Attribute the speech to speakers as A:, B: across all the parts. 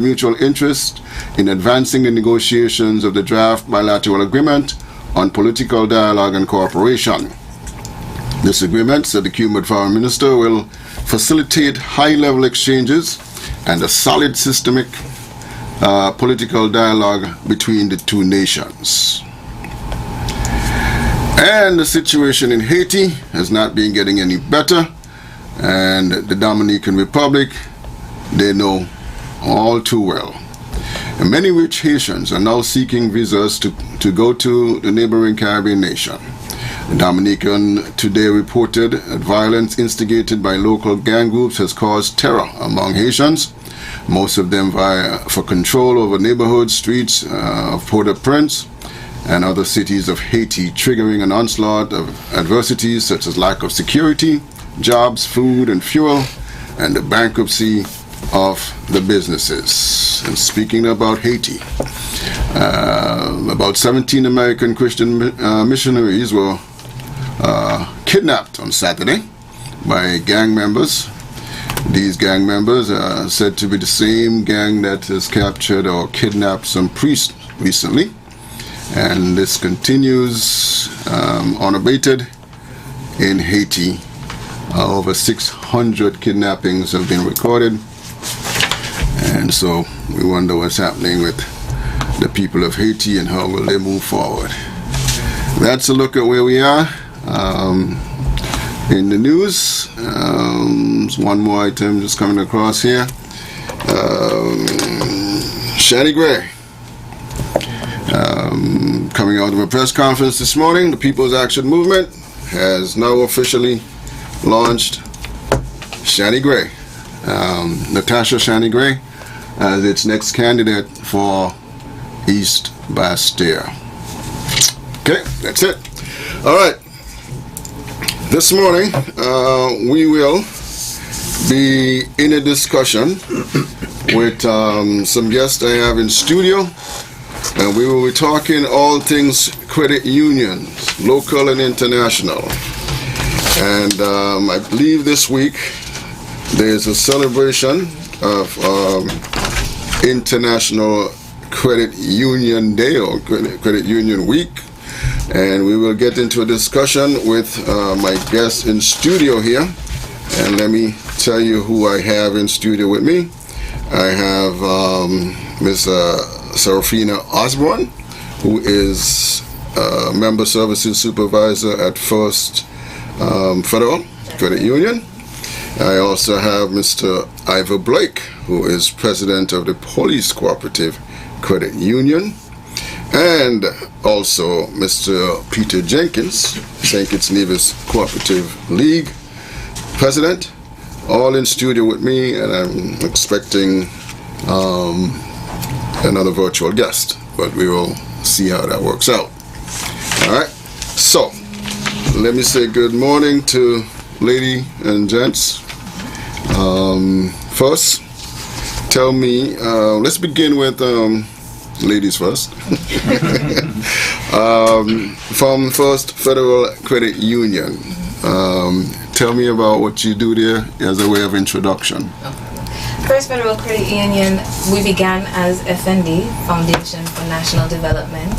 A: mutual interest in advancing the negotiations of the draft bilateral agreement on political dialogue and cooperation. This agreement, said the Cuban Foreign Minister, will facilitate high-level exchanges and a solid systemic political dialogue between the two nations. And the situation in Haiti has not been getting any better, and the Dominican Republic, they know all too well. And many rich Haitians are now seeking visas to go to the neighboring Caribbean nation. The Dominican today reported that violence instigated by local gang groups has caused terror among Haitians, most of them for control over neighborhoods, streets of Port-au-Prince and other cities of Haiti, triggering an onslaught of adversities such as lack of security, jobs, food and fuel, and the bankruptcy of the businesses. And speaking about Haiti, about 17 American Christian missionaries were kidnapped on Saturday by gang members. These gang members are said to be the same gang that has captured or kidnapped some priests recently, and this continues unabated in Haiti. Over 600 kidnappings have been recorded, and so we wonder what's happening with the people of Haiti and how will they move forward. That's a look at where we are. In the news, one more item just coming across here. Shani Gray, coming out of a press conference this morning, the People's Action Movement has now officially launched Shani Gray, Natasha Shani Gray, as its next candidate for East Bastille. Okay, that's it. All right. This morning, we will be in a discussion with some guests I have in studio, and we will be talking all things credit unions, local and international. And I believe this week there's a celebration of International Credit Union Day or Credit Union Week. And we will get into a discussion with my guests in studio here. And let me tell you who I have in studio with me. I have Ms. Serafina Osborne, who is Member Services Supervisor at First Federal Credit Union. I also have Mr. Ivor Blake, who is President of the Police Cooperative Credit Union. And also Mr. Peter Jenkins, St. Kitts Nevis Cooperative League President, all in studio with me, and I'm expecting another virtual guest, but we will see how that works out. All right, so let me say good morning to lady and gents. First, tell me, let's begin with ladies first. From First Federal Credit Union, tell me about what you do there as a way of introduction.
B: First Federal Credit Union, we began as FND, Foundation for National Development.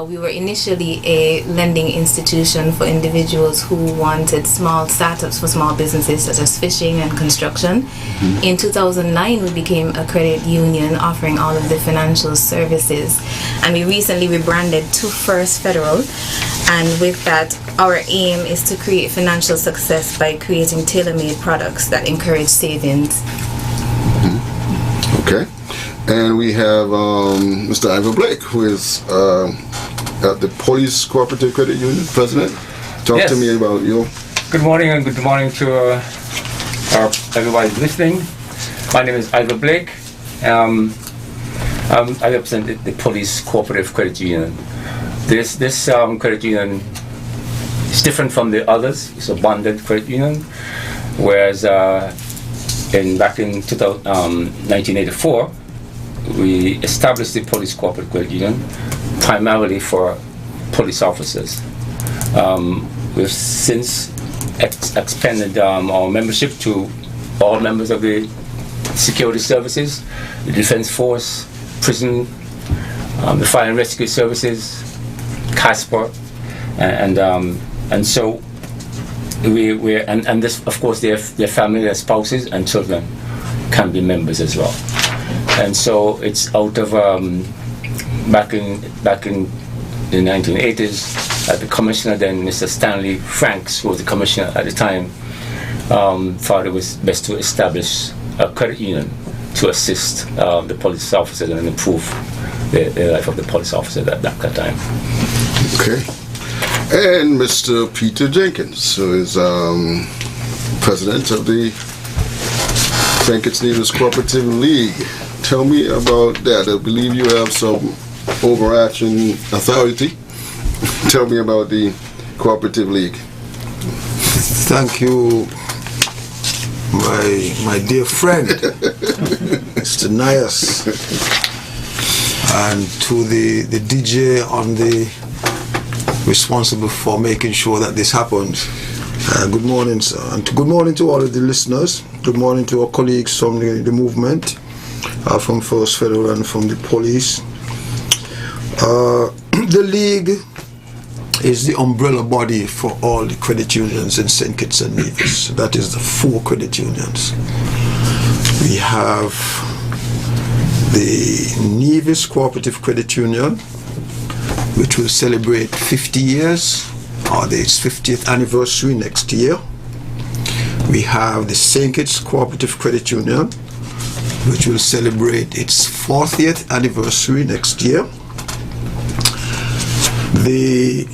B: We were initially a lending institution for individuals who wanted small startups for small businesses such as fishing and construction. Mm-hmm. In 2009, we became a credit union offering all of the financial services. And we recently rebranded to First Federal. And with that, our aim is to create financial success by creating tailor-made products that encourage savings.
A: Mm-hmm. Okay. And we have Mr. Ivor Blake, who is at the Police Cooperative Credit Union President. Talk to me about you.
C: Good morning, and good morning to everybody listening. My name is Ivor Blake. I represent the Police Cooperative Credit Union. This credit union is different from the others. It's a bonded credit union, whereas back in 1984, we established the Police Cooperative Credit Union primarily for police officers. We've since expanded our membership to all members of the security services, the defense force, prison, the fire and rescue services, CASPER, and so and this, of course, their family, their spouses and children can be members as well. And so it's out of back in the 1980s, the commissioner then, Mr. Stanley Franks, who was the commissioner at the time, thought it was best to establish a credit union to assist the police officers and improve the life of the police officers at that time.
A: Okay. And Mr. Peter Jenkins, who is president of the St. Kitts Nevis Cooperative League. Tell me about that. I believe you have some overarching authority. Tell me about the Cooperative League.
D: Thank you, my dear friend, Mr. Nias, and to the DJ on the responsible for making sure that this happens. Good morning, sir, and good morning to all of the listeners. Good morning to our colleagues from the movement, from First Federal and from the police. The League is the umbrella body for all the credit unions in St. Kitts and Nevis. That is the 4 credit unions. We have the Nevis Cooperative Credit Union, which will celebrate 50 years, or its 50th anniversary next year. We have the St. Kitts Cooperative Credit Union, which will celebrate its 40th anniversary next year. We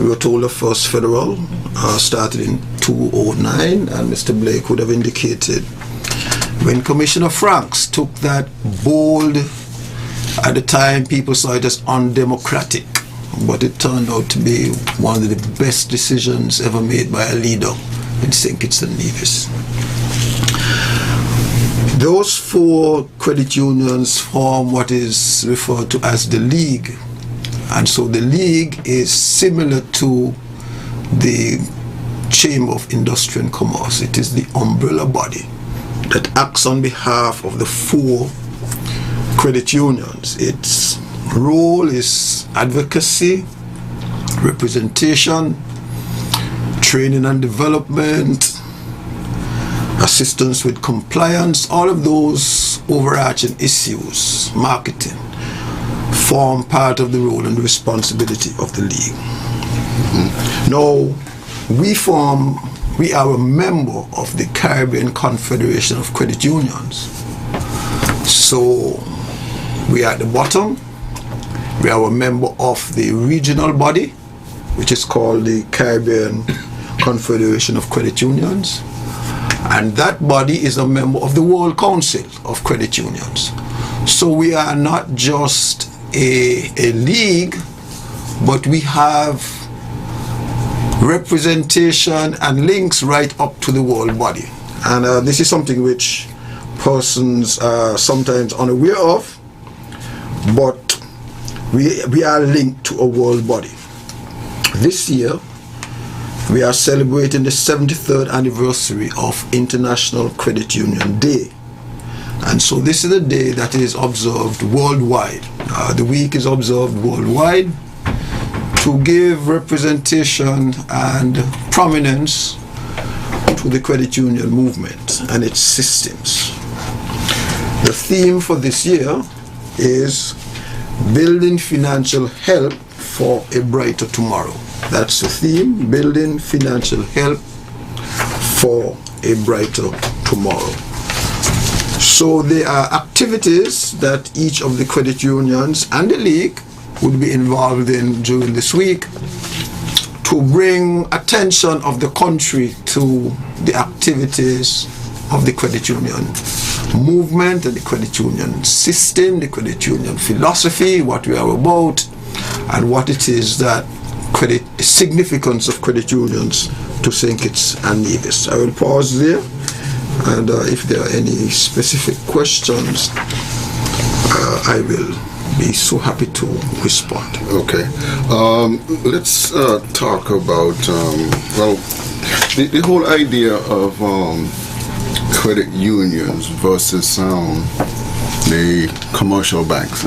D: were told the First Federal started in 2009, and Mr. Blake would have indicated when Commissioner Franks took that bold, at the time people saw it as undemocratic, but it turned out to be one of the best decisions ever made by a leader in St. Kitts and Nevis. Those 4 credit unions form what is referred to as the League. And so the League is similar to the Chamber of Industry and Commerce. It is the umbrella body that acts on behalf of the 4 credit unions. Its role is advocacy, representation, training and development, assistance with compliance, all of those overarching issues, marketing, form part of the role and the responsibility of the League. Now, we are a member of the Caribbean Confederation of Credit Unions. So, we are at the bottom. We are a member of the regional body, which is called the Caribbean Confederation of Credit Unions. And that body is a member of the World Council of Credit Unions. So we are not just a league, but we have representation and links right up to the world body. And this is something which persons are sometimes unaware of, but we are linked to a world body. This year, we are celebrating the 73rd anniversary of International Credit Union Day. And so this is a day that is observed worldwide. The week is observed worldwide to give representation and prominence to the credit union movement and its systems. The theme for this year is Building Financial Help for a Brighter Tomorrow. That's the theme, Building Financial Help for a Brighter Tomorrow. So there are activities that each of the credit unions and the League would be involved in during this week to bring attention of the country to the activities of the credit union movement and the credit union system, the credit union philosophy, what we are about, and what it is that the significance of credit unions to St. Kitts and Nevis. I will pause there, and if there are any specific questions, I will be so happy to respond.
A: Okay. Let's talk about, the whole idea of credit unions versus the commercial banks.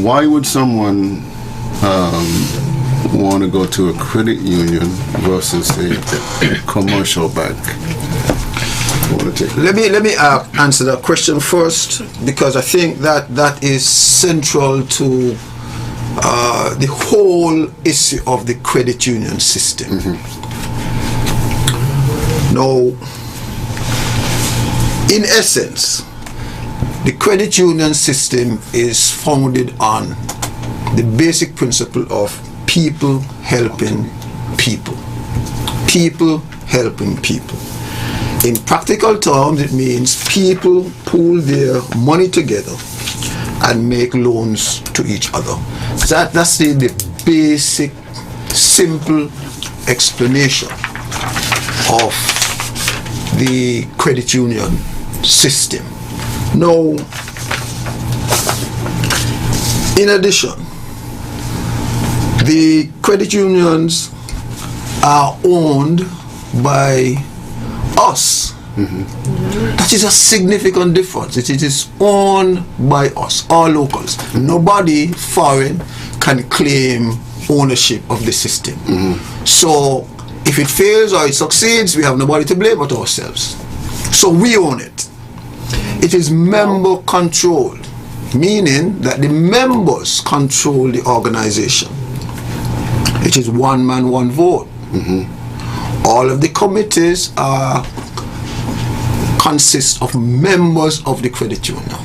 A: Why would someone want to go to a credit union versus a commercial bank?
D: Let me answer that question first, because I think that is central to the whole issue of the credit union system. Now, in essence, the credit union system is founded on the basic principle of people helping people. People helping people. In practical terms, it means people pool their money together and make loans to each other. That's the basic, simple explanation of the credit union system. Now, in addition, the credit unions are owned by us. That is a significant difference. It is owned by us, all locals. Nobody foreign can claim ownership of the system. So if it fails or it succeeds, we have nobody to blame but ourselves. So we own it. It is member controlled, meaning that the members control the organization. It is one man, one vote. All of the committees consist of members of the credit union.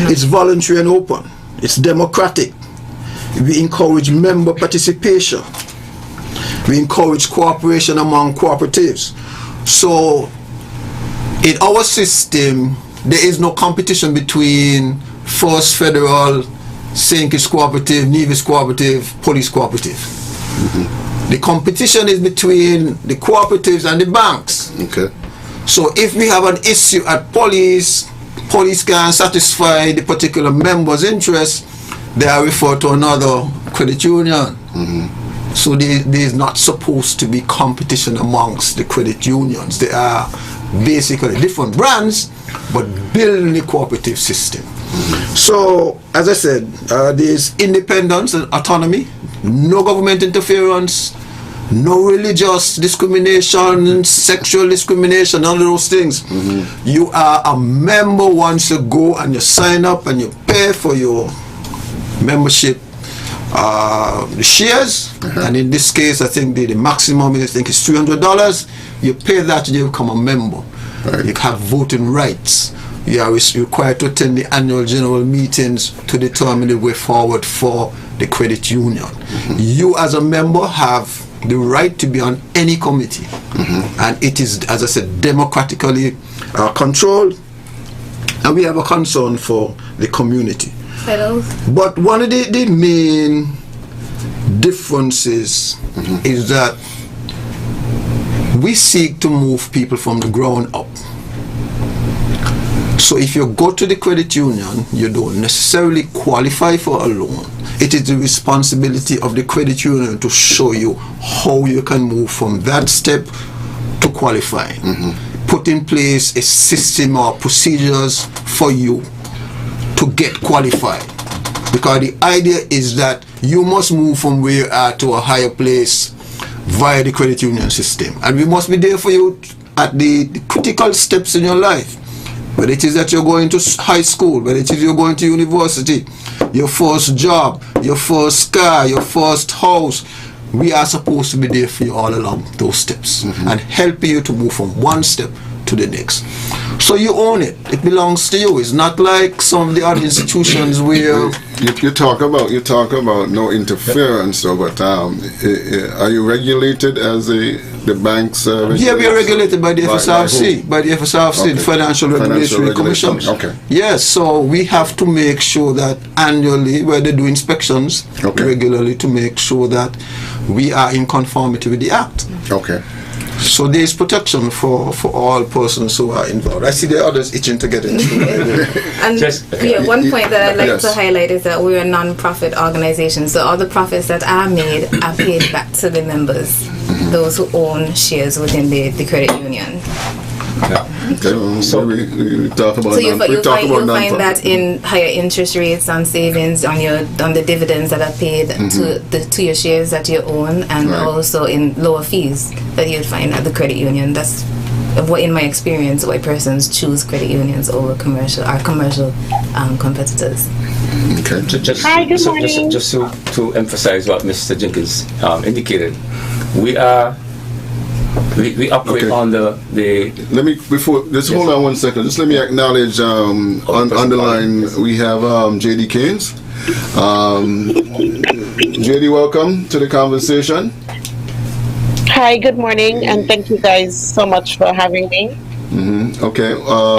D: It's voluntary and open. It's democratic. We encourage member participation. We encourage cooperation among cooperatives. So in our system, there is no competition between First Federal, St. Kitts Cooperative, Nevis Cooperative, Police Cooperative. The competition is between the cooperatives and the banks.
A: Okay.
D: So if we have an issue at police can't satisfy the particular member's interest, they are referred to another credit union. So there is not supposed to be competition amongst the credit unions. They are basically different brands, but building the cooperative system. So, as I said, there is independence and autonomy, no government interference, no religious discrimination, sexual discrimination, none of those things. You are a member once you go and you sign up and you pay for your membership shares, and in this case I think the maximum is $300. You pay that and you become a member. You have voting rights. You are required to attend the annual general meetings to determine the way forward for the credit union. You as a member have the right to be on any committee, and it is, as I said, democratically controlled, and we have a concern for the community. But one of the main differences is that we seek to move people from the ground up. So if you go to the credit union, you don't necessarily qualify for a loan. It is the responsibility of the credit union to show you how you can move from that step to qualifying. Put in place a system or procedures for you to get qualified. Because the idea is that you must move from where you are to a higher place via the credit union system. And we must be there for you at the critical steps in your life. Whether it is that you're going to high school, whether it is you're going to university, your first job, your first car, your first house, we are supposed to be there for you all along those steps and helping you to move from one step to the next. So you own it. It belongs to you. It's not like some of the other institutions where
A: you talk about no interference, so but are you regulated as the bank service?
D: Yeah, we are regulated by the FSRC, by the FSRC, the Financial Regulatory Commission.
A: Okay.
D: Yes, so we have to make sure that annually, where they do inspections regularly, to make sure that we are in conformity with the Act.
A: Okay.
D: So there is protection for all persons who are involved. I see the others itching to get into it.
B: And one point that I'd like to highlight is that we're a non-profit organization, so all the profits that are made are paid back to the members. those who own shares within the credit union.
A: Okay, well,
C: So-
A: we talk about
B: So you'll
A: non-profit.
B: find that in higher interest rates on savings, on the dividends that are paid to your shares that you own, and
A: Right.
B: also in lower fees that you'd find at the credit union. That's what, in my experience, why persons choose credit unions over commercial competitors.
A: Okay.
E: Hi, good morning.
C: Just to emphasize what Mr. Jenkins indicated, we operate
A: Okay.
C: on the
A: Let me hold on 1 second. Just let me acknowledge on the line we have JD Keynes. JD, welcome to the conversation.
E: Hi, good morning, and thank you guys so much for having me.
A: Okay.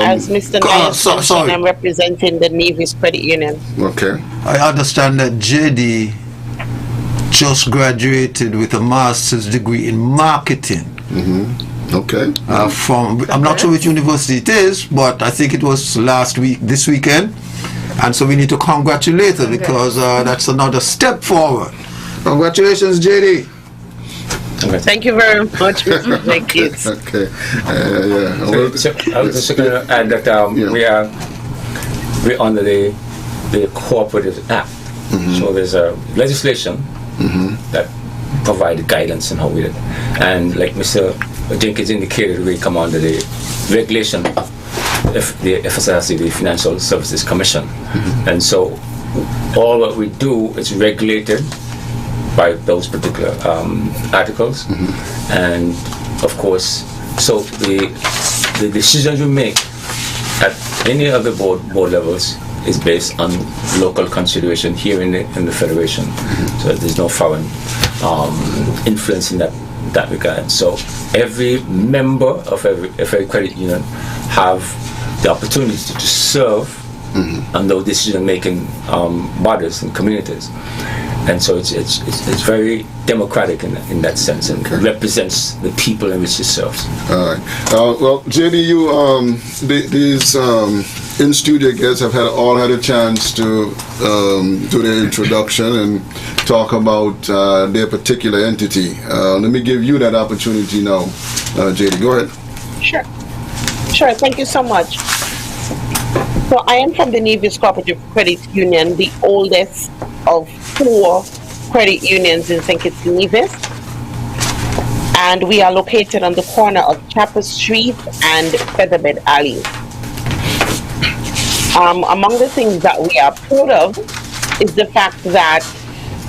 E: As Mr. Nyers mentioned,
D: sorry.
E: I'm representing the Navy's Credit Union.
A: Okay.
D: I understand that JD just graduated with a master's degree in marketing
A: Okay.
D: from, I'm not sure which university it is, but I think it was this weekend. And so we need to congratulate her because that's another step forward. Congratulations, JD.
E: Thank you very much, Mr. Jenkins.
A: Okay. Yeah. Well,
C: So I was just going to add that we're under the Cooperative Act. So there's a legislation that provide guidance on how we do it. And like Mr. Jenkins indicated, we come under the regulation of the FSRC, the Financial Services Commission. And so all what we do is regulated by those particular articles. And of course, so the decisions we make at any of the board levels is based on local consideration here in the federation. So there's no foreign influence in that regard. So every member of every credit union have the opportunity to serve on those decision-making bodies and communities. And so it's very democratic in that sense, and represents the people in which it serves.
A: All right. Well, JD, these in-studio guests have all had a chance to do their introduction and talk about their particular entity. Let me give you that opportunity now, JD. Go ahead.
E: Sure, thank you so much. So I am from the Navy's Cooperative Credit Union, the oldest of 4 credit unions in St. Kitts Nevis. And we are located on the corner of Chapter Street and Featherbed Alley. Among the things that we are proud of is the fact that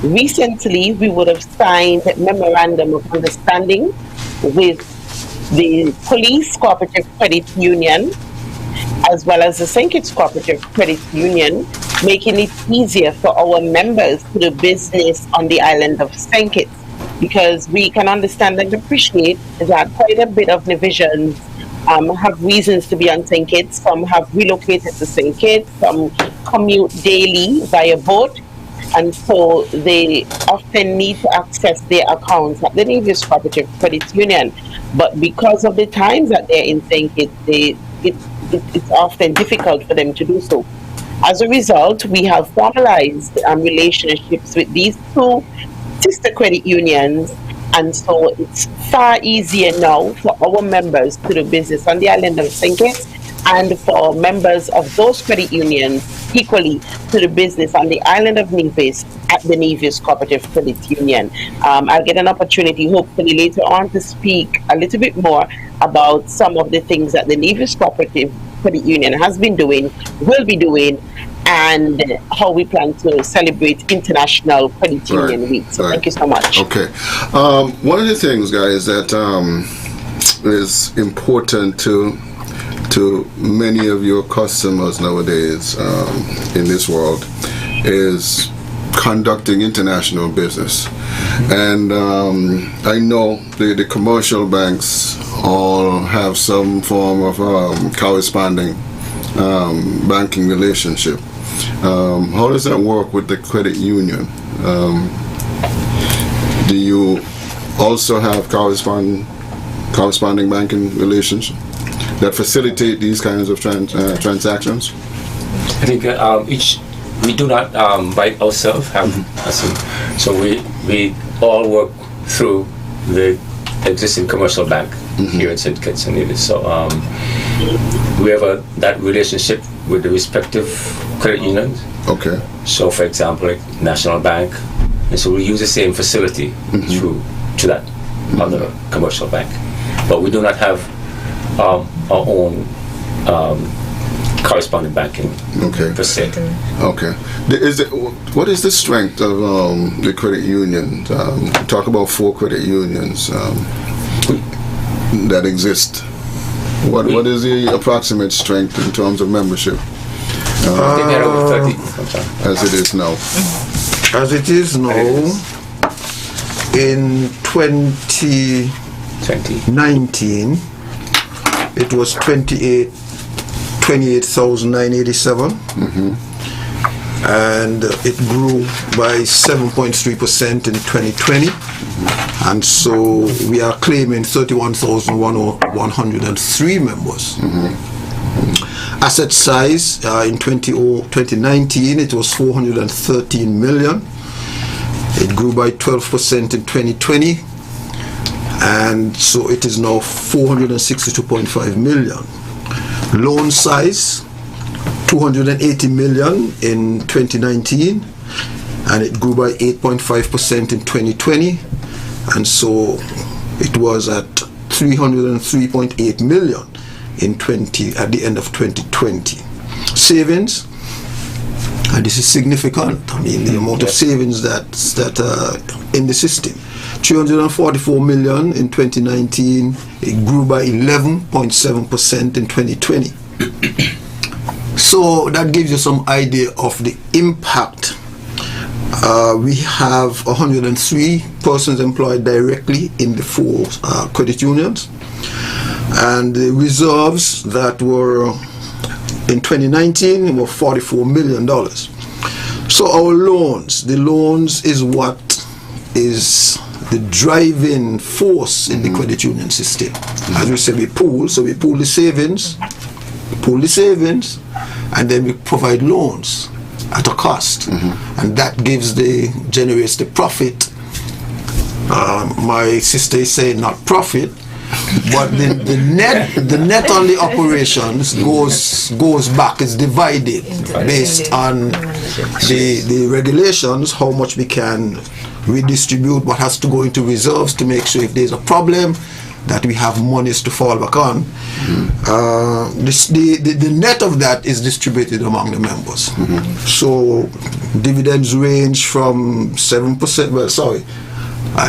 E: recently we would have signed a memorandum of understanding with the Police Cooperative Credit Union as well as the St. Kitts Cooperative Credit Union, making it easier for our members to do business on the island of St. Kitts, because we can understand and appreciate that quite a bit of Nevisians have reasons to be on St. Kitts. Some have relocated to St. Kitts, some commute daily via boat, and so they often need to access their accounts at the Navy's Cooperative Credit Union. But because of the times that they're in St. Kitts, it's often difficult for them to do so. As a result, we have formalized relationships with these 2 sister credit unions, and so it's far easier now for our members to do business on the island of St. Kitts, and for members of those credit unions equally to do business on the island of Nevis at the Nevis Cooperative Credit Union. I'll get an opportunity hopefully later on to speak a little bit more about some of the things that the Nevis Cooperative Credit Union has been doing, will be doing, and how we plan to celebrate International Credit Union Week. So thank you so much.
A: Okay. One of the things, guys, that is important to many of your customers nowadays in this world is conducting international business. And I know the commercial banks all have some form of corresponding banking relationship. How does that work with the credit union? Do you also have corresponding banking relations that facilitate these kinds of transactions?
C: I think we do not by ourselves have so we all work through the existing commercial bank here in St. Kitts and Nevis. So we have that relationship with the respective credit unions.
A: Okay.
C: So, for example, like National Bank, and so we use the same facility to that other commercial bank, but we do not have our own correspondent banking per se.
A: Okay. What is the strength of the credit union? Talk about 4 credit unions that exist. What is the approximate strength in terms of membership?
C: I think they're over 30.
A: As it is now.
D: As it is now, in 2019, it was 28,987, and it grew by 7.3% in 2020, and so we are claiming 31,103 members. Asset size in 2019, it was 413 million. It grew by 12% in 2020, and so it is now 462.5 million. Loan size 280 million in 2019, and it grew by 8.5% in 2020, and so it was at 303.8 million at the end of 2020. Savings, and this is significant. I mean, the amount of savings that in the system, 344 million in 2019. It grew by 11.7% in 2020. So that gives you some idea of the impact. We have 103 persons employed directly in the 4 credit unions, and the reserves that were in 2019 were $44 million. So our loans, the loans is what is the driving force in the credit union system. As we say, we pool the savings, and then we provide loans at a cost, and that generates the profit. My sister is saying not profit, but the net on the operations goes back. It's divided based on the regulations, how much we can redistribute, what has to go into reserves to make sure if there's a problem that we have monies to fall back on. The net of that is distributed among the members. So dividends range from 7%,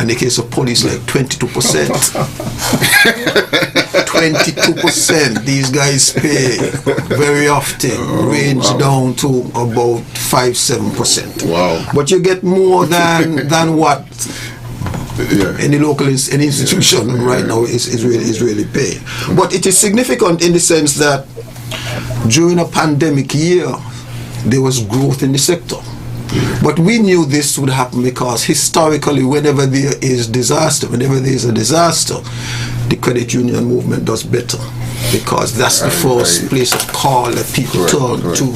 D: in the case of police, like 22%. 22% these guys pay very often, range down to about 5-7%.
A: Wow.
D: But you get more than what any local any institution right now is really paying. But it is significant in the sense that during a pandemic year, there was growth in the sector. But we knew this would happen because historically, whenever there is a disaster, the credit union movement does better, because that's the first place of call that people turn to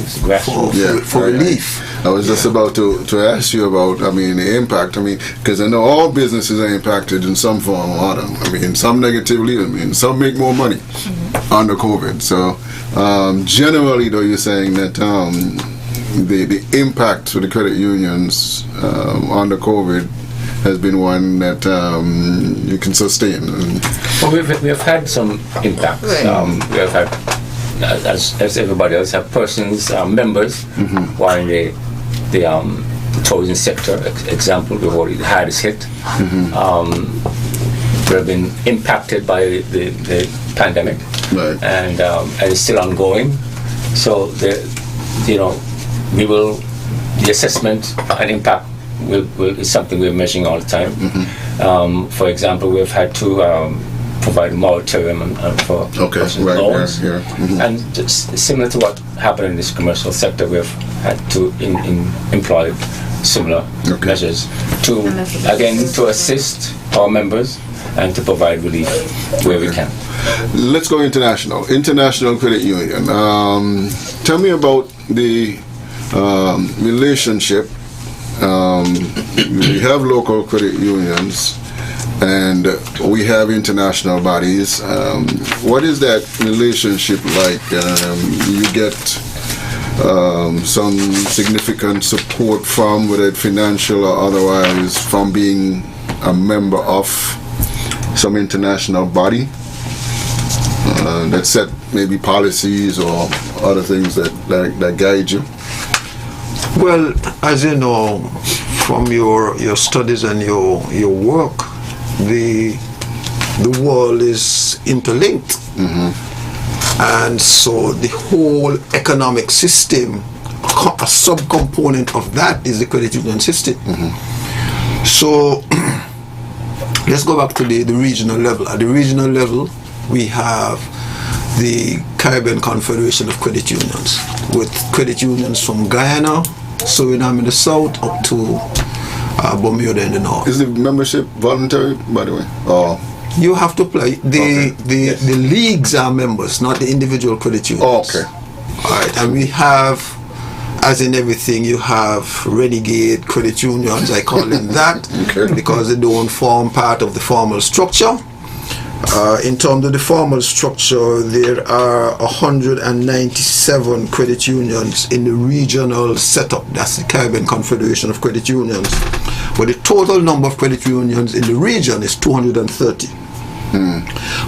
D: for relief.
A: I was just about to ask you about, the impact. Because I know all businesses are impacted in some form or other. Some negatively, some make more money under COVID. So generally, though, you're saying that the impact to the credit unions under COVID has been one that you can sustain.
C: Well, we have had some impacts. We have had, as everybody else, have persons, members, who are in the tourism sector. Example, we've already had is hit. We have been impacted by the pandemic, and it's still ongoing. So the assessment and impact is something we're measuring all the time. For example, we've had to provide a moratorium for loans, and just similar to what happened in this commercial sector, we've had to employ similar measures to assist our members and to provide relief where we can.
A: Let's go international credit union. Tell me about the relationship. We have local credit unions, and we have international bodies. What is that relationship like? You get some significant support from, whether it's financial or otherwise, from being a member of some international body that set maybe policies or other things that guide you?
D: Well, as you know, from your studies and your work, the world is interlinked. And so the whole economic system, a subcomponent of that is the credit union system. So let's go back to the regional level. At the regional level, we have the Caribbean Confederation of Credit Unions, with credit unions from Guyana, Suriname in the south, up to Bermuda in the north.
A: Is the membership voluntary, by the way? Or
D: you have to apply. The leagues are members, not the individual credit unions.
A: Oh, okay.
D: All right, and we have, as in everything, you have renegade credit unions, I call them that,
A: Okay.
D: because they don't form part of the formal structure. In terms of the formal structure, there are 197 credit unions in the regional setup. That's the Caribbean Confederation of Credit Unions. But the total number of credit unions in the region is 230.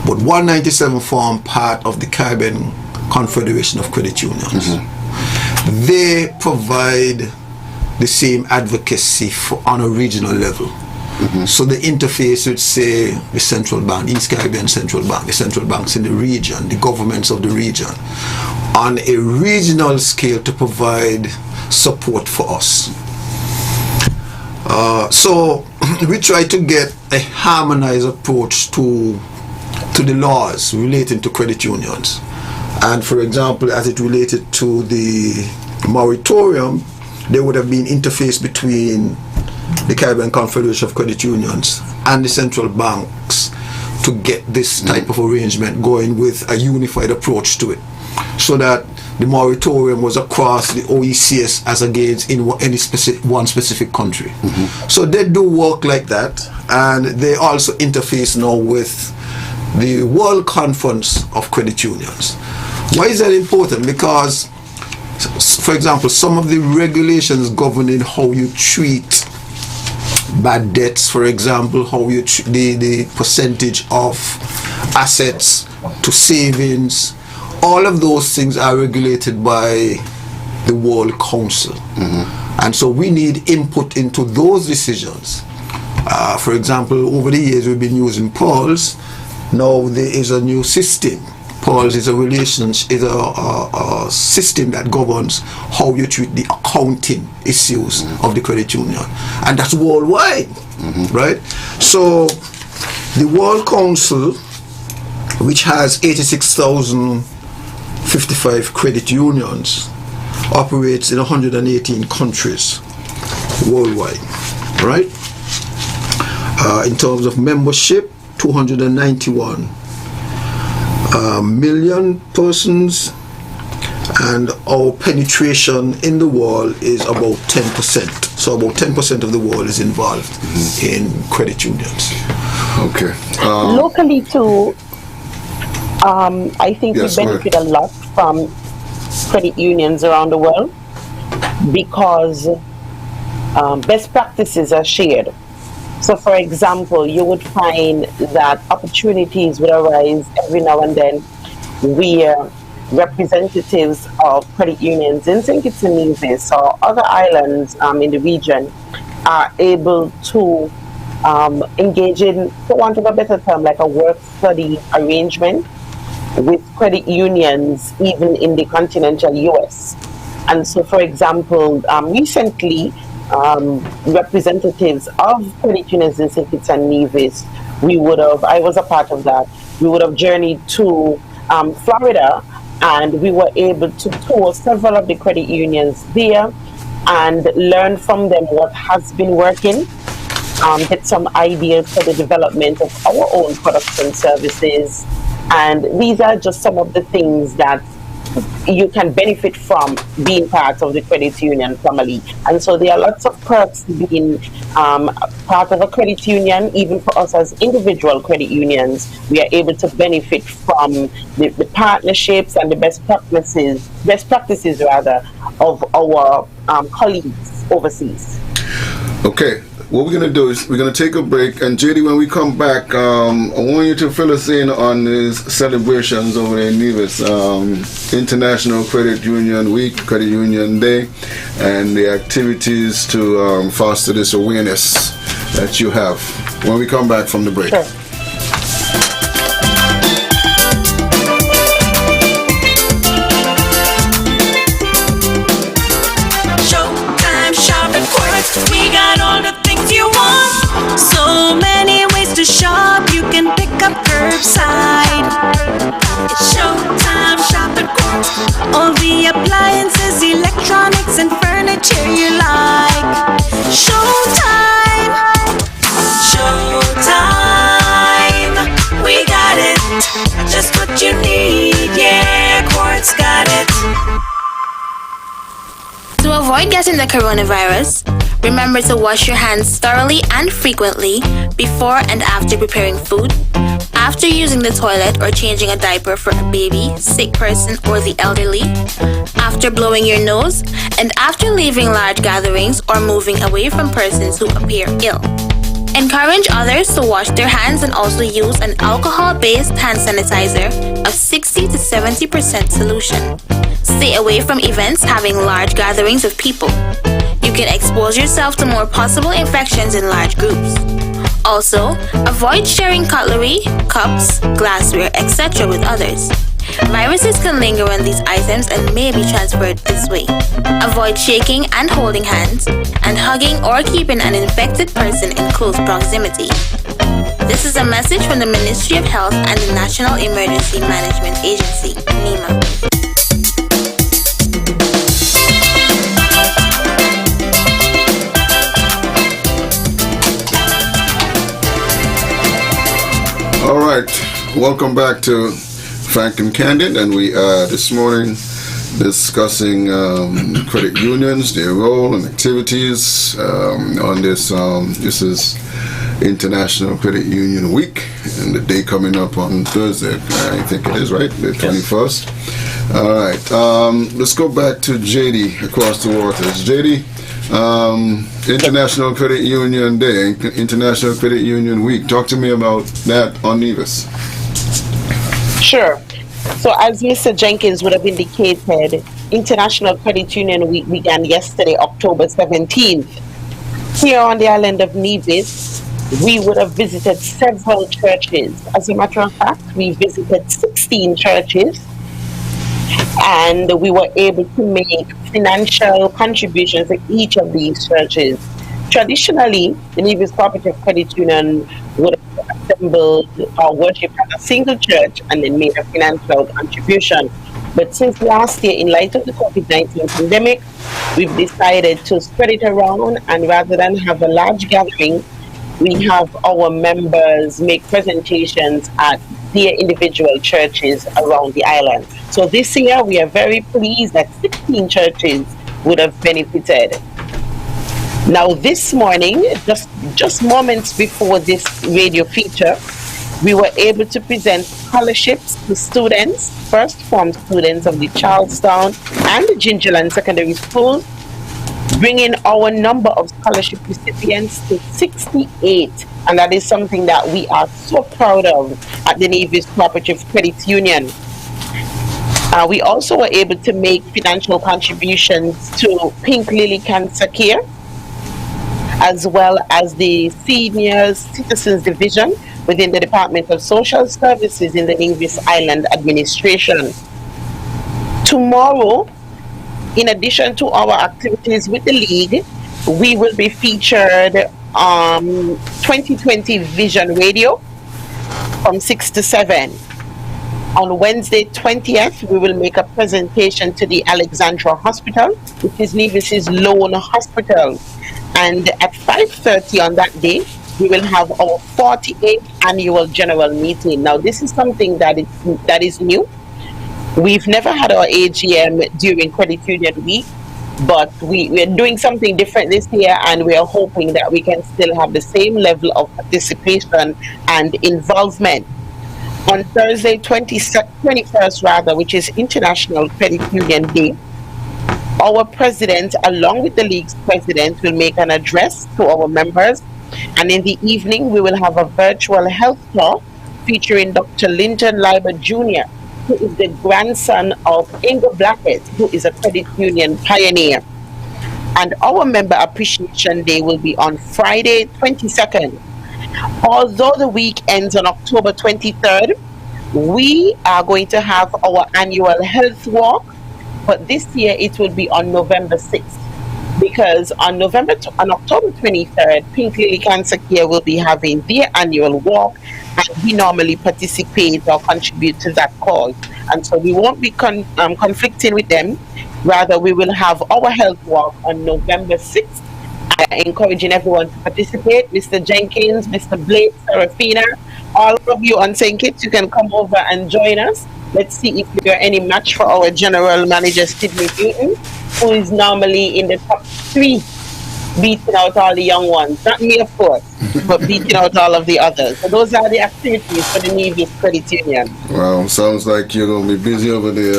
D: But 197 form part of the Caribbean Confederation of Credit Unions. They provide the same advocacy on a regional level. So the interface with, say, the central bank, East Caribbean Central Bank, the central banks in the region, the governments of the region, on a regional scale to provide support for us. So we try to get a harmonized approach to the laws relating to credit unions. And for example, as it related to the moratorium, there would have been interface between the Caribbean Confederation of Credit Unions and the central banks to get this type of arrangement going with a unified approach to it, so that the moratorium was across the OECS as against in one specific country. So they do work like that, and they also interface now with the World Conference of Credit Unions. Why is that important? Because, for example, some of the regulations governing how you treat bad debts, for example, how you the percentage of assets to savings, all of those things are regulated by the World Council. And so we need input into those decisions. For example, over the years we've been using PAULS. Now there is a new system. PAULS is a system that governs how you treat the accounting issues of the credit union, and that's worldwide, right? So the World Council, which has 86,055 credit unions, operates in 118 countries worldwide, right? In terms of membership, 291 million persons, and our penetration in the world is about 10%. So about 10% of the world is involved in credit unions.
A: Okay.
E: Locally too, I think
A: Yes,
E: we benefit a lot from credit unions around the world, because best practices are shared. So for example, you would find that opportunities would arise every now and then where representatives of credit unions in St. Kitts and Nevis or other islands in the region are able to engage in, for want of a better term, like a work-study arrangement with credit unions even in the continental US. And so, for example, recently, representatives of credit unions in St. Kitts and Nevis, I was a part of that, we would have journeyed to Florida, and we were able to tour several of the credit unions there and learn from them what has been working, get some ideas for the development of our own products and services. And these are just some of the things that you can benefit from being part of the credit union family. And so there are lots of perks to being part of a credit union. Even for us as individual credit unions, we are able to benefit from the partnerships and the best practices rather, of our colleagues overseas.
A: Okay, what we're going to do is we're going to take a break. And JD, when we come back, I want you to fill us in on these celebrations over there in Nevis, International Credit Union Week, Credit Union Day, and the activities to foster this awareness that you have when we come back from the break.
E: Sure.
F: We got all the things you want. So many ways to shop. You can pick up curbside. It's showtime, shop at Quartz. All the appliances, electronics, and furniture you like. Showtime. Showtime. We got it. Just what you need. Yeah, Quartz got it.
G: To avoid getting the coronavirus, remember to wash your hands thoroughly and frequently before and after preparing food, after using the toilet or changing a diaper for a baby, sick person, or the elderly, after blowing your nose, and after leaving large gatherings or moving away from persons who appear ill. Encourage others to wash their hands and also use an alcohol-based hand sanitizer of 60 to 70% solution. Stay away from events having large gatherings of people. You can expose yourself to more possible infections in large groups. Also, avoid sharing cutlery, cups, glassware, etc. with others. Viruses can linger on these items and may be transferred this way. Avoid shaking and holding hands, and hugging or keeping an infected person in close proximity. This is a message from the Ministry of Health and the National Emergency Management Agency, NEMA.
A: All right, welcome back to Frank and Candid, and we are this morning discussing credit unions, their role and activities on this. This is International Credit Union Week, and the day coming up on Thursday, I think it is, right? The 21st. All right, let's go back to JD across the waters. JD, International Credit Union Day, International Credit Union Week. Talk to me about that on Nevis.
E: Sure. So as Mr. Jenkins would have indicated, International Credit Union Week began yesterday, October 17th. Here on the island of Nevis, we would have visited several churches. As a matter of fact, we visited 16 churches, and we were able to make financial contributions to each of these churches. Traditionally, the Nevis Cooperative Credit Union would have assembled or worship at a single church and then made a financial contribution. But since last year, in light of the COVID-19 pandemic, we've decided to spread it around, and rather than have a large gathering, we have our members make presentations at their individual churches around the island. So this year, we are very pleased that 16 churches would have benefited. Now this morning, just moments before this radio feature, we were able to present scholarships to students, first form students of the Charlestown and the Gingerland Secondary School, bringing our number of scholarship recipients to 68. And that is something that we are so proud of at the Nevis Cooperative Credit Union. We also were able to make financial contributions to Pink Lily Cancer Care, as well as the Senior Citizens Division within the Department of Social Services in the Nevis Island Administration. Tomorrow, in addition to our activities with the League, we will be featured on 2020 Vision Radio from 6 to 7. On Wednesday 20th, we will make a presentation to the Alexandra Hospital, which is Nevis's lone hospital. And at 5:30 on that day, we will have our 48th annual general meeting. Now, this is something that is new. We've never had our AGM during Credit Union Week, but we're doing something different this year, and we are hoping that we can still have the same level of participation and involvement. On Thursday, 21st rather, which is International Credit Union Day, our president, along with the league's president, will make an address to our members, and in the evening we will have a virtual health talk featuring Dr. Linton Leiber Jr., who is the grandson of Inga Blackett, who is a credit union pioneer. And our Member Appreciation Day will be on Friday, 22nd. Although the week ends on October 23rd, we are going to have our annual health walk, but this year it will be on November 6th, because on October 23rd, Pink Lily Cancer Care will be having their annual walk, and we normally participate or contribute to that cause. And so we won't be conflicting with them. Rather, we will have our health walk on November 6th. Encouraging everyone to participate. Mr. Jenkins, Mr. Blake, Serafina, all of you on St. Kitts, you can come over and join us. Let's see if you're any match for our General Manager, Sidney Newton, who is normally in the top 3, beating out all the young ones. Not me, of course, but beating out all of the others. So those are the activities for the Nevis Credit Union.
A: Wow, sounds like you're going to be busy over there,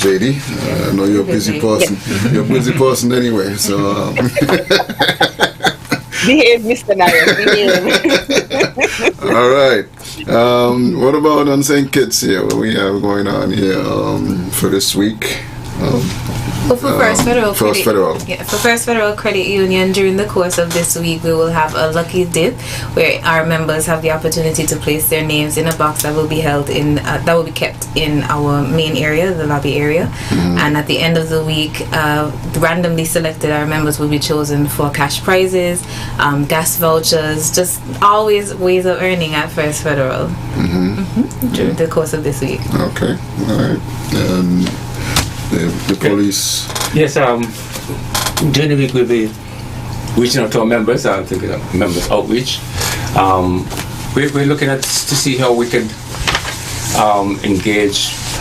A: JD. I know you're a busy person. You're a busy person anyway, so...
E: Behave, Mr. Nair, behave.
A: All right. What about on St. Kitts here? What we have going on here for this week?
B: Well, for First Federal
A: for
B: First Federal Credit Union, during the course of this week, we will have a lucky dip where our members have the opportunity to place their names in a box that will be held in that will be kept in our main area, the lobby area. And at the end of the week, randomly selected our members will be chosen for cash prizes, gas vouchers, just always ways of earning at First Federal during the course of this week.
A: Okay, all right. The police.
C: Yes, during the week we'll be reaching out to our members, members outreach. We're looking at to see how we can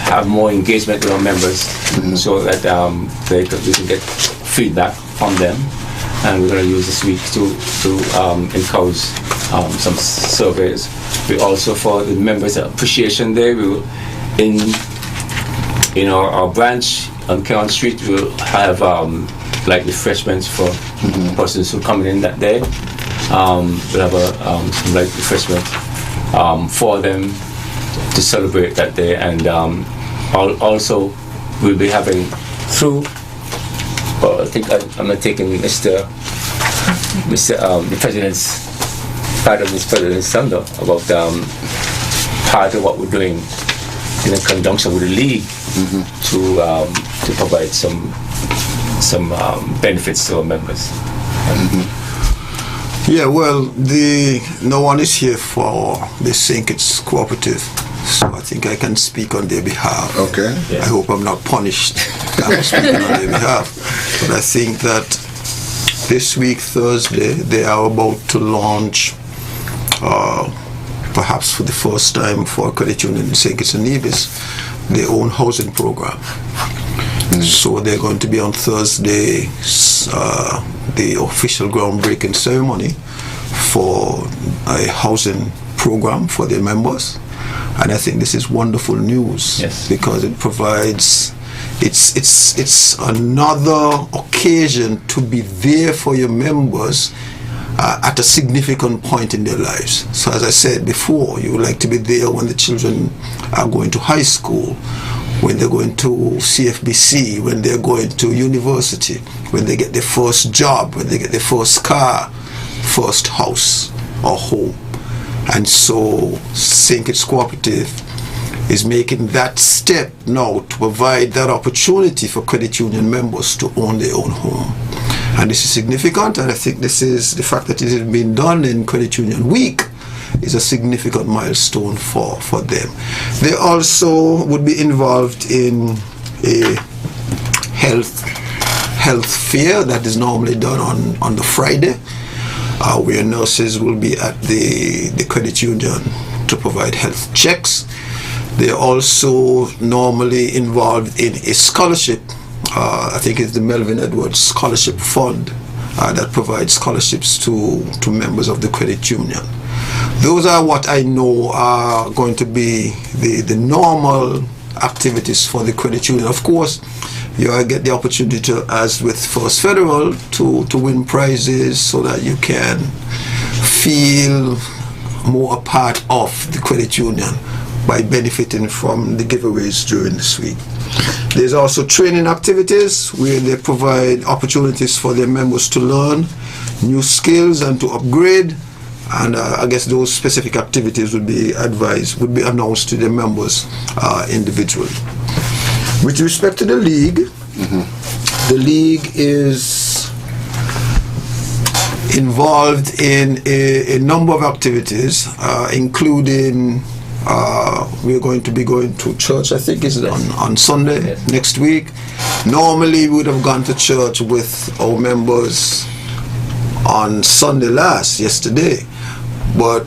C: have more engagement with our members, so that we can get feedback from them. And we're going to use this week to encourage some surveys. We also, for the Members Appreciation Day, we will in our branch on Caron Street, we'll have like refreshments for persons who come in that day. We'll have some like refreshment for them to celebrate that day, and also we'll be having through. I think I'm not taking the president's part of this president's thunder about part of what we're doing in conjunction with the league to provide some benefits to our members.
D: Yeah, well, no one is here for the St. Kitts Cooperative, so I think I can speak on their behalf.
A: Okay.
D: Yeah. I hope I'm not punished. I'm speaking on their behalf. But I think that this week, Thursday, they are about to launch, perhaps for the first time for Credit Union in St. Kitts and Nevis, their own housing program. So they're going to be on Thursday, the official groundbreaking ceremony for a housing program for their members. And I think this is wonderful news, because it provides, it's another occasion to be there for your members at a significant point in their lives. So as I said before, you would like to be there when the children are going to high school, when they're going to CFBC, when they're going to university, when they get their first job, when they get their first car, first house or home. And so St. Kitts Cooperative is making that step now to provide that opportunity for credit union members to own their own home. And this is significant, and I think this is the fact that it has been done in Credit Union Week is a significant milestone for them. They also would be involved in a health fair that is normally done on the Friday, where nurses will be at the credit union to provide health checks. They're also normally involved in a scholarship. I think it's the Melvin Edwards Scholarship Fund that provides scholarships to members of the credit union. Those are what I know are going to be the normal activities for the credit union. Of course, you get the opportunity to, as with First Federal, to win prizes so that you can feel more a part of the credit union by benefiting from the giveaways during this week. There's also training activities where they provide opportunities for their members to learn new skills and to upgrade. And I guess those specific activities would be announced to the members individually. With respect to the league, the league is involved in a number of activities, including we're going to be going to church, I think it's on Sunday next week. Normally we would have gone to church with our members on Sunday yesterday, but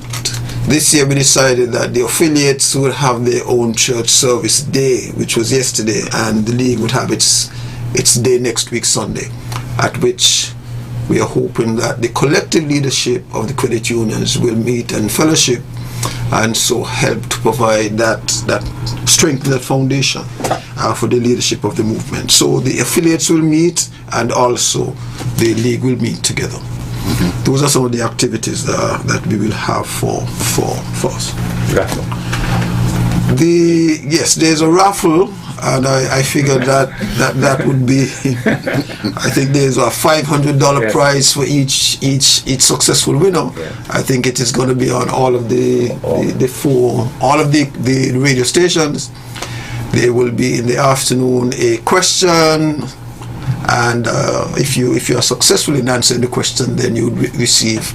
D: this year we decided that the affiliates would have their own church service day, which was yesterday, and the league would have its day next week, Sunday, at which we are hoping that the collective leadership of the credit unions will meet and fellowship, and so help to provide that strengthen that foundation for the leadership of the movement. So the affiliates will meet, and also the league will meet together. Those are some of the activities that we will have for us. There's a raffle, and I figured that would be I think there's a $500 prize for each successful winner. I think it is going to be on all of the radio stations. There will be in the afternoon a question, and if you are successful in answering the question, then you would receive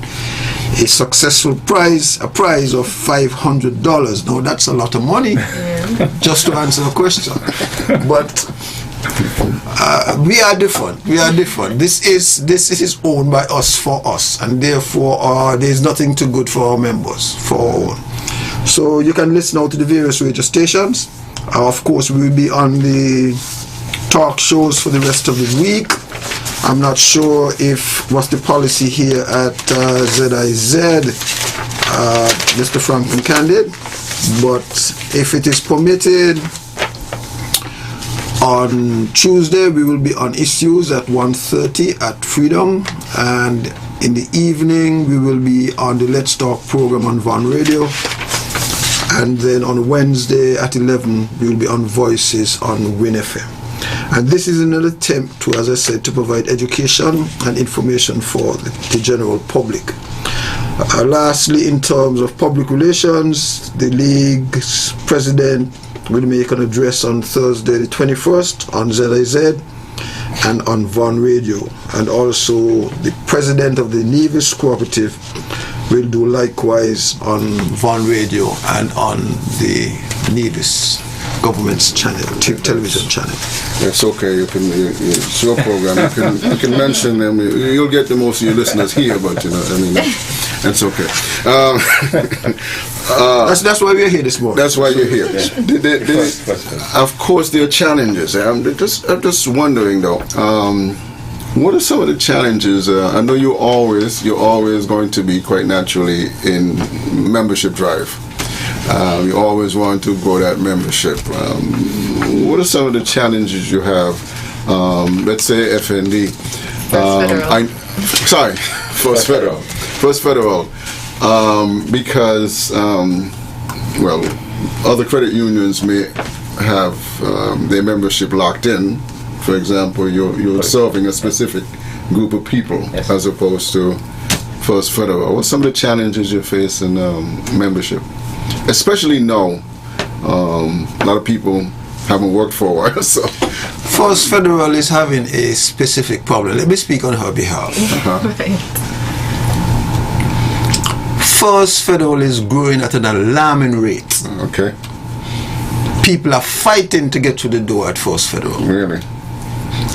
D: a successful prize, a prize of $500. Now that's a lot of money just to answer a question, but we are different. This is owned by us for us, and therefore there is nothing too good for our members, for our own. So you can listen out to the various radio stations. Of course, we will be on the talk shows for the rest of the week. I'm not sure what's the policy here at ZIZ, Mr. Franklin Candid, but if it is permitted, on Tuesday we will be on issues at 1:30 at Freedom, and in the evening we will be on the Let's Talk program on Van Radio, and then on Wednesday at 11 we will be on Voices on Win FM. And this is an attempt to, as I said, to provide education and information for the general public. Lastly, in terms of public relations, the league's president will make an address on Thursday the 21st on ZIZ and on Van Radio. And also the president of the Nevis Cooperative will do likewise on Van Radio and on the Nevis government's channel, television channel.
A: It's okay. It's your program. You can mention them. You'll get the most of your listeners here, but it's okay.
D: That's why we're here this morning.
A: That's why you're here. Of course, there are challenges. I'm just wondering though. What are some of the challenges? I know you're always going to be quite naturally in membership drive. You always want to grow that membership. What are some of the challenges you have? Let's say FND. First Federal. Because other credit unions may have their membership locked in. For example, you're serving a specific group of people as opposed to First Federal. What's some of the challenges you face in membership? Especially now, a lot of people haven't worked for a while. So,
D: First Federal is having a specific problem. Let me speak on her behalf. First Federal is growing at an alarming rate.
A: Okay.
D: People are fighting to get to the door at First Federal.
A: Really?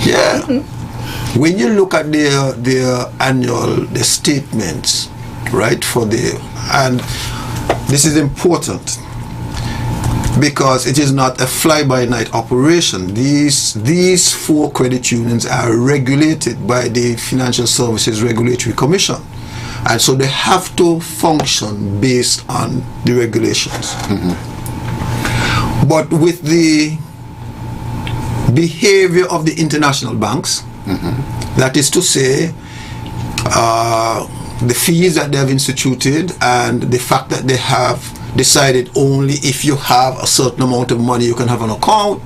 D: Yeah. When you look at their annual statements, right, and this is important. because it is not a fly-by-night operation. These 4 credit unions are regulated by the Financial Services Regulatory Commission, and so they have to function based on the regulations. But with the behavior of the international banks, that is to say, the fees that they have instituted and the fact that they have decided only if you have a certain amount of money you can have an account,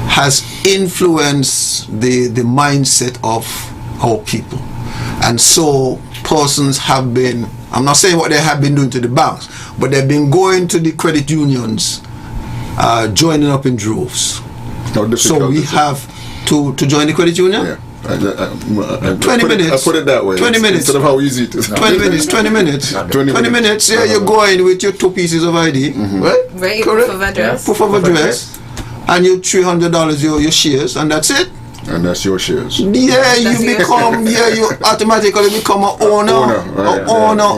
D: has influenced the mindset of our people. And so persons have been, I'm not saying what they have been doing to the banks, but they've been going to the credit unions, joining up in droves. So we have to join the credit union?
A: Yeah.
D: 20 minutes.
A: I put it that way.
D: 20 minutes.
A: Instead of how easy it is.
D: 20 minutes. 20 minutes. 20 minutes. Yeah, you're going with your 2 pieces of ID, right?
B: Right.
D: Correct.
B: Proof of address.
D: Proof of address, and your $300 your shares, and that's it.
A: And that's your shares.
D: Yeah, you become. Yeah, you automatically become an owner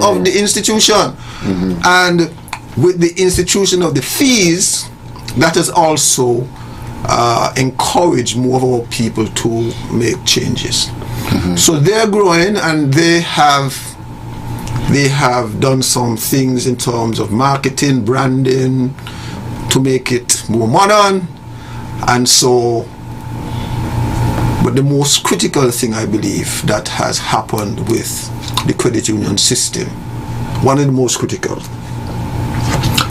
D: of the institution, and with the institution of the fees, that has also encourage more of our people to make changes. So they're growing, and they have done some things in terms of marketing, branding, to make it more modern. And so, but the most critical thing I believe that has happened with the credit union system, one of the most critical,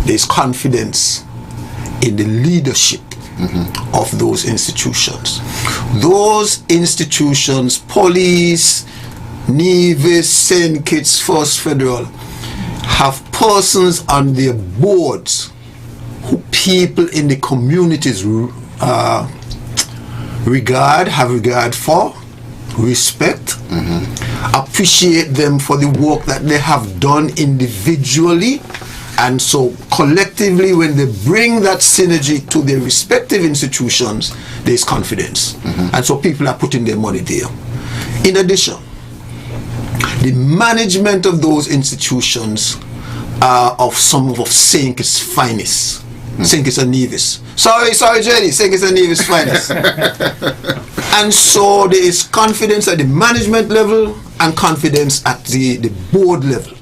D: there's confidence in the leadership of those institutions. Those institutions, police, Nevis, St. Kitts, First Federal, have persons on their boards who people in the communities have regard for, respect, appreciate them for the work that they have done individually. And so collectively, when they bring that synergy to their respective institutions, there is confidence. And so people are putting their money there. In addition, the management of those institutions are of some of St. Kitts' finest. St. Kitts and Nevis. Sorry, Jenny, St. Kitts and Nevis finest. And so there is confidence at the management level and confidence at the board level.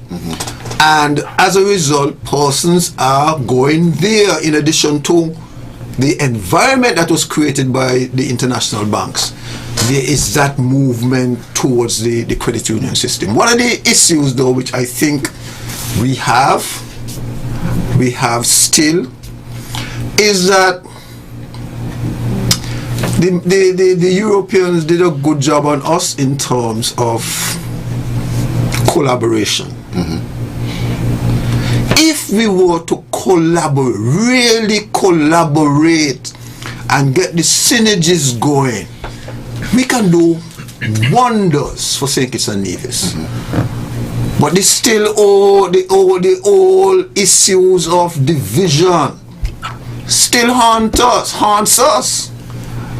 D: And as a result, persons are going there, in addition to the environment that was created by the international banks. There is that movement towards the credit union system. One of the issues, though, which I think we have still, is that the Europeans did a good job on us in terms of collaboration. If we were to really collaborate and get the synergies going, we can do wonders for St. Kitts and Nevis. But there's still all the issues of division still haunts us.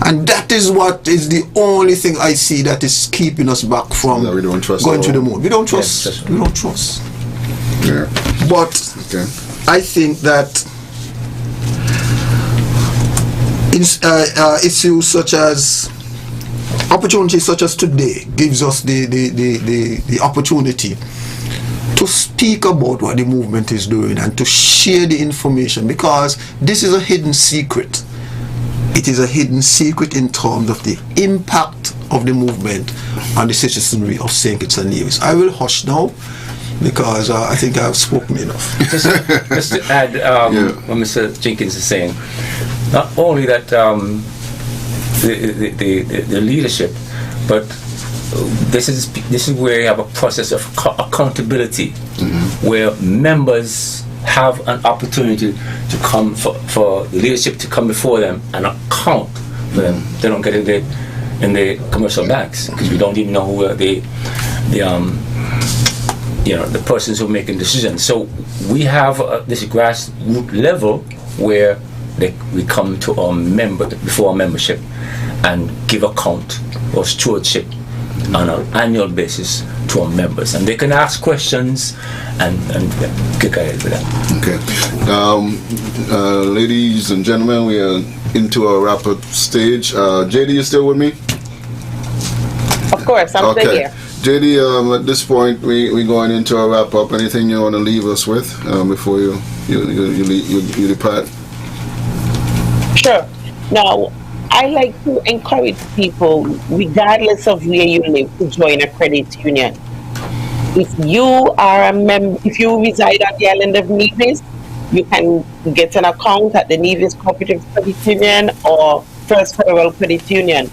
D: And that is what is the only thing I see that is keeping us back from going to the moon. We don't trust. We don't trust.
A: Yeah.
D: But I think that issues such as opportunities such as today gives us the opportunity to speak about what the movement is doing and to share the information, because this is a hidden secret. It is a hidden secret in terms of the impact of the movement on the citizenry of St. Kitts and Nevis. I will hush now, because I think I've spoken enough.
C: Just to add what Mr. Jenkins is saying, not only that the leadership, but this is where you have a process of accountability, where members have an opportunity to come for the leadership to come before them and account for them. They don't get in the commercial banks, because we don't even know who the persons who are making decisions. So we have this grassroots level where we come to our before our membership and give account or stewardship on an annual basis to our members, and they can ask questions and kick ahead with that.
A: Okay. Ladies and gentlemen, we are into our wrap-up stage. JD, you still with me?
E: Of course, I'm still here.
A: JD, at this point, we're going into our wrap-up. Anything you want to leave us with before you depart?
E: Sure. Now, I like to encourage people, regardless of where you live, to join a credit union. If you are a member, if you reside on the island of Nevis, you can get an account at the Nevis Cooperative Credit Union or First Federal Credit Union.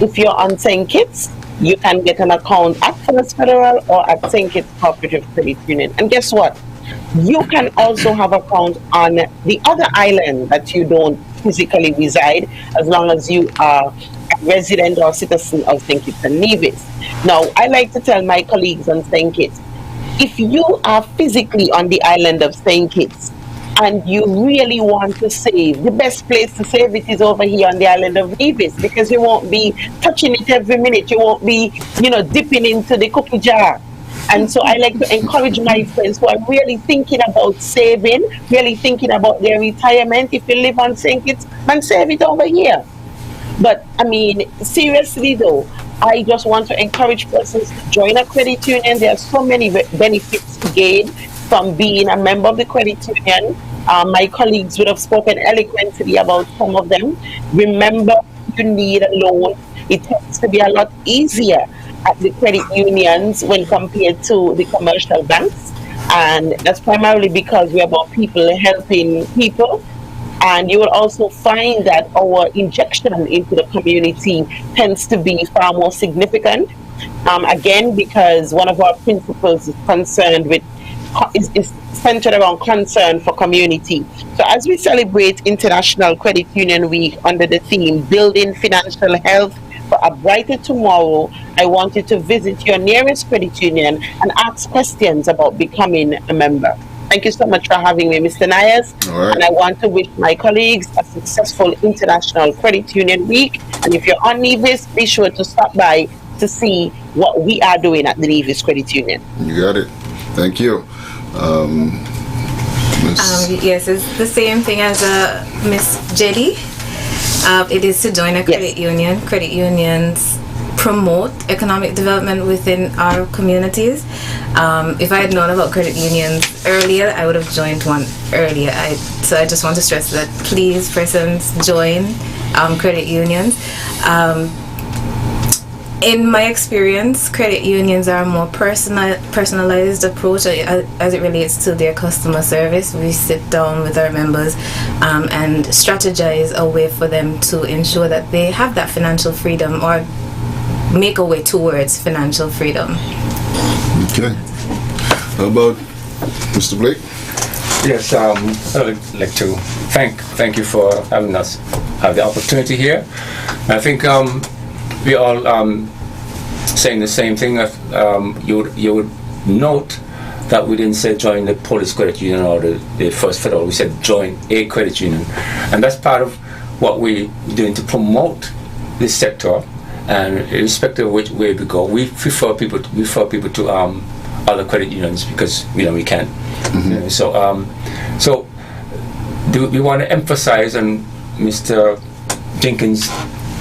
E: If you're on St. Kitts, you can get an account at First Federal or at St. Kitts Cooperative Credit Union. And guess what? You can also have account on the other island that you don't physically reside, as long as you are a resident or citizen of St. Kitts and Nevis. Now, I like to tell my colleagues on St. Kitts, if you are physically on the island of St. Kitts and you really want to save, the best place to save it is over here on the island of Nevis, because you won't be touching it every minute. You won't be, dipping into the cookie jar. And so I like to encourage my friends who are really thinking about saving, really thinking about their retirement. If you live on St. Kitts, man, save it over here. But, seriously though, I just want to encourage persons to join a credit union. There are so many benefits to gain from being a member of the credit union. My colleagues would have spoken eloquently about some of them. Remember, you need a loan. It tends to be a lot easier at the credit unions when compared to the commercial banks. And that's primarily because we're about people helping people. And you will also find that our injection into the community tends to be far more significant. Again, because one of our principles is concerned with is centered around concern for community. So as we celebrate International Credit Union Week under the theme Building Financial Health for a Brighter Tomorrow, I want you to visit your nearest credit union and ask questions about becoming a member. Thank you so much for having me, Mr. Nyers.
A: Right.
E: And I want to wish my colleagues a successful International Credit Union Week. And if you're on Nevis, be sure to stop by to see what we are doing at the Nevis Credit Union.
A: You got it. Thank you.
B: Yes, it's the same thing as Miss JD. It is to join a credit union. Credit unions promote economic development within our communities. If I had known about credit unions earlier, I would have joined one earlier. So I just want to stress that please, persons, join credit unions. In my experience, credit unions are a more personalized approach as it relates to their customer service. We sit down with our members and strategize a way for them to ensure that they have that financial freedom or make a way towards financial freedom.
A: Okay. How about Mr. Blake?
C: Yes, I'd like to thank you for having us have the opportunity here. I think we all saying the same thing. You would note that we didn't say join the Police Credit Union or the First Federal. We said join a credit union, and that's part of what we're doing to promote this sector. And irrespective of which way we go, we refer people to other credit unions because we can. Mm-hmm. So we want to emphasize, and Mr. Jenkins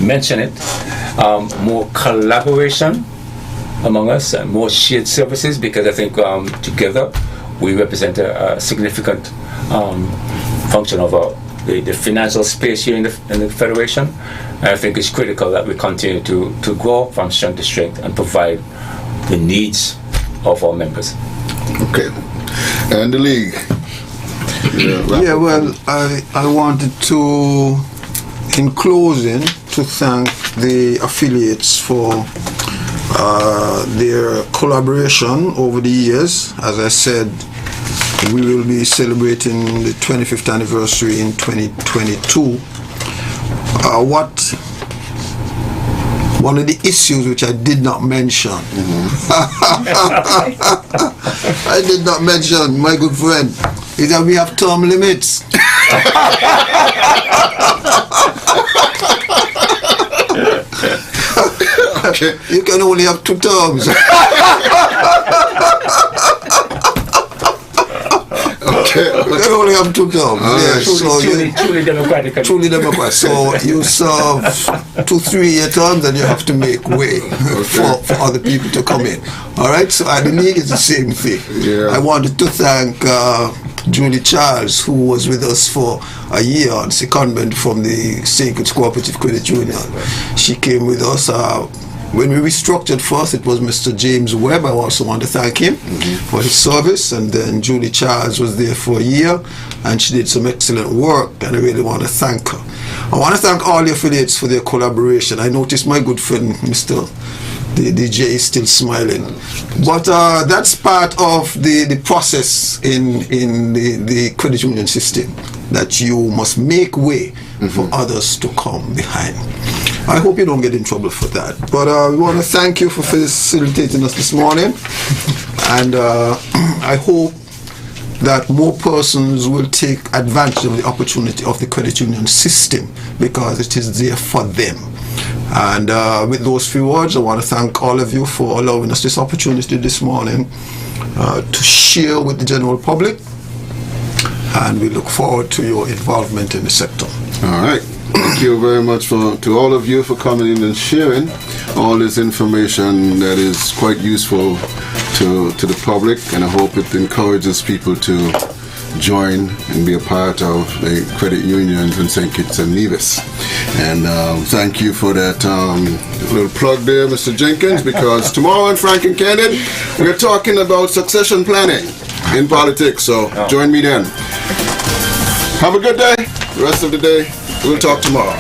C: mentioned it, more collaboration among us and more shared services, because I think together we represent a significant function of the financial space here in the Federation. And I think it's critical that we continue to grow from strength to strength and provide the needs of our members.
A: Okay. And the league?
D: Yeah, well, I wanted to, in closing, to thank the affiliates for their collaboration over the years. As I said, we will be celebrating the 25th anniversary in 2022. One of the issues which I did not mention, I did not mention, my good friend, is that we have term limits.
A: Okay.
D: You can only have 2 terms.
A: Okay.
D: You can only have 2 terms. Yes. So
C: Truly democratic.
D: truly democratic. So you serve 2 3-year terms, and you have to make way for other people to come in. All right. So at the league, it's the same thing.
A: Yeah.
D: I wanted to thank Julie Charles, who was with us for a year on secondment from the St. Kitts Cooperative Credit Union. She came with us. When we restructured first, it was Mr. James Webb. I also want to thank him for his service. And then Julie Charles was there for a year, and she did some excellent work, and I really want to thank her. I want to thank all the affiliates for their collaboration. I noticed my good friend, Mr. The DJ is still smiling. But that's part of the process in the credit union system, that you must make way for others to come behind. I hope you don't get in trouble for that. But we want to thank you for facilitating us this morning. And I hope that more persons will take advantage of the opportunity of the credit union system, because it is there for them. And with those few words, I want to thank all of you for allowing us this opportunity this morning to share with the general public. And we look forward to your involvement in the sector.
A: All right. Thank you very much to all of you for coming in and sharing all this information that is quite useful to the public, and I hope it encourages people to join and be a part of the credit unions in St. Kitts and Nevis. And thank you for that little plug there, Mr. Jenkins, because tomorrow on Frank and Candid, we're talking about succession planning in politics, so join me then. Have a good day, the rest of the day. We'll talk tomorrow.